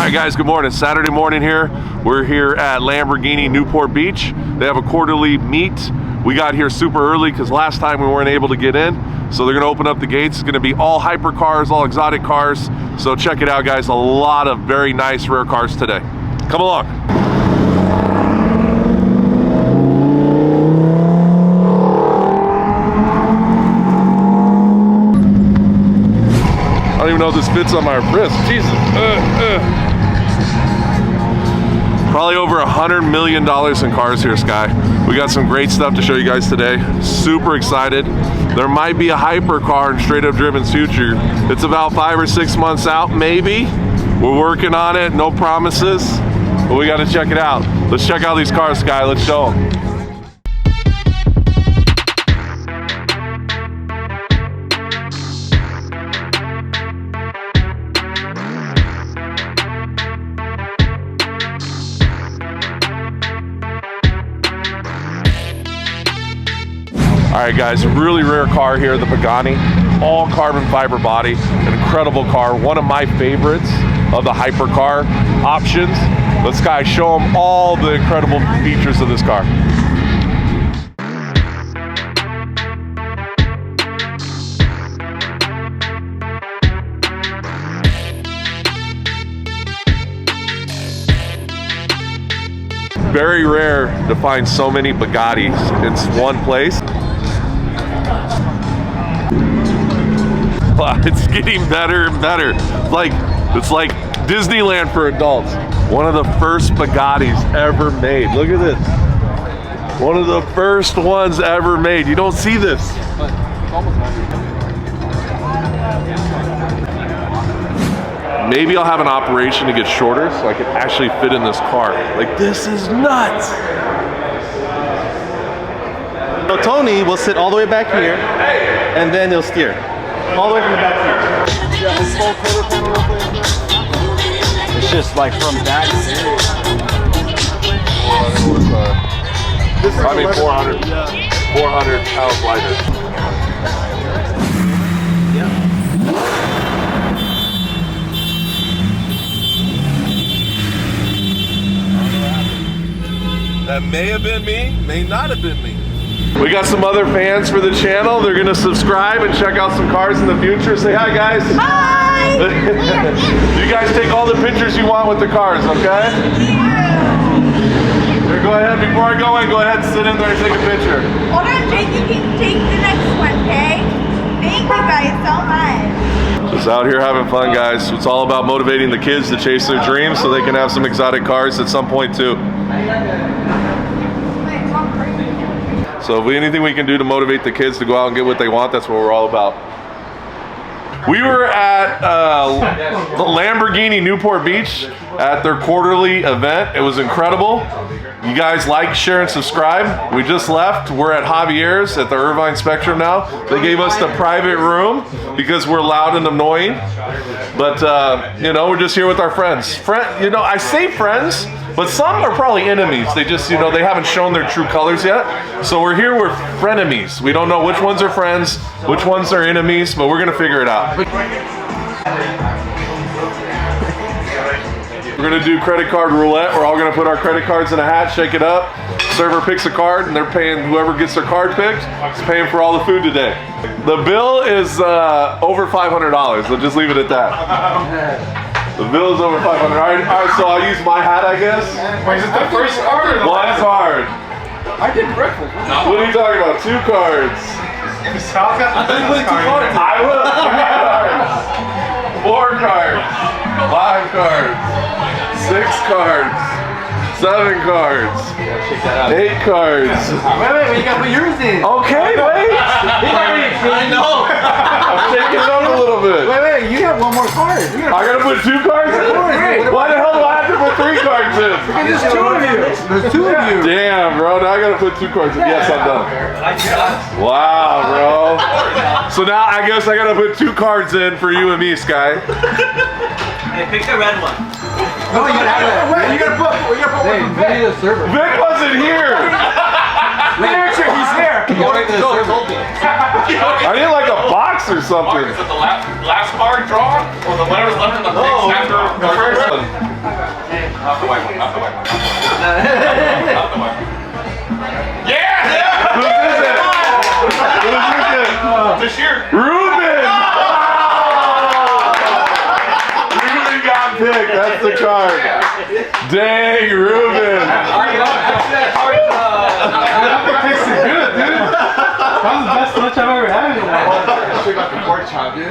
Alright guys, good morning. Saturday morning here. We're here at Lamborghini Newport Beach. They have a quarterly meet. We got here super early because last time we weren't able to get in. So they're gonna open up the gates. It's gonna be all hypercars, all exotic cars. So check it out guys, a lot of very nice rare cars today. Come along. I don't even know if this fits on my wrist. Jesus. Probably over $100 million in cars here, Sky. We got some great stuff to show you guys today. Super excited. There might be a hypercar in Straight Up Driven's future. It's about 5 or 6 months out, maybe. We're working on it, no promises, but we gotta check it out. Let's check out these cars, Sky. Let's show them. All right guys, really rare car here, the Pagani, all carbon fiber body, an incredible car, one of my favorites of the hypercar options. Let's guys show them all the incredible features of this car. Very rare to find so many Bugattis in one place. It's getting better and better. It's like Disneyland for adults. One of the first Bugattis ever made. Look at this. One of the first ones ever made. You don't see this. Maybe I'll have an operation to get shorter so I can actually fit in this car. Like, this is nuts. So Tony will sit all the way back here, and then he'll steer. All the way from the back here. It's just like from back. I mean 400 pounds lighter. That may have been me, may not have been me. We got some other fans for the channel. They're gonna subscribe and check out some cars in the future. Say hi, guys. Hi! You guys take all the pictures you want with the cars, okay? Here, go ahead, before I go in, go ahead and sit in there and take a picture. Hold on, Jake, you can take the next one, okay? Thank you guys so much. Just out here having fun, guys. It's all about motivating the kids to chase their dreams so they can have some exotic cars at some point too. So if anything we can do to motivate the kids to go out and get what they want, that's what we're all about. We were at the Lamborghini Newport Beach at their quarterly event. It was incredible. You guys like, share, and subscribe. We just left. We're at Javier's at the Irvine Spectrum now. They gave us the private room because we're loud and annoying. But, you know, we're just here with our friends. You know, I say friends, but some are probably enemies. They just, you know, they haven't shown their true colors yet. So we're here with frenemies. We don't know which ones are friends, which ones are enemies, but we're gonna figure it out. We're gonna do credit card roulette. We're all gonna put our credit cards in a hat, shake it up. Server picks a card and they're paying, whoever gets their card picked is paying for all the food today. The bill is over $500. We'll just leave it at that. The bill is over 500. All right, so I'll use my hat, I guess. Wait, is it the first card or the One card. I did breakfast. What are you talking about? 2 cards. Sal's got the business card. I will. 3 cards. 4 cards. 5 cards. 6 cards. 7 cards. 8 cards. Wait, you gotta put yours in. Okay, wait. I know. I'm shaking it up a little bit. Wait, you have one more card. I gotta put 2 cards in? Why the hell do I have to put 3 cards in? There's 2 of you. There's 2 of you. Damn, bro. Now I gotta put 2 cards in. Yes, I'm done. Wow, bro. So now I guess I gotta put 2 cards in for you and me, Sky. Hey, pick the red one. No, you gotta put one for Vic. Vic wasn't here. He's here. I need like a box or something. Is it the last card drawn? Or the letters left in the mix after the first? Not the white one. Not the white one. Not the white one. Yeah! Who's this? This year. Ruben! Ruben got picked. That's the card. Dang, Ruben. That tasted good, dude. That was the best lunch I've ever had in a while. Should got the pork chop, dude.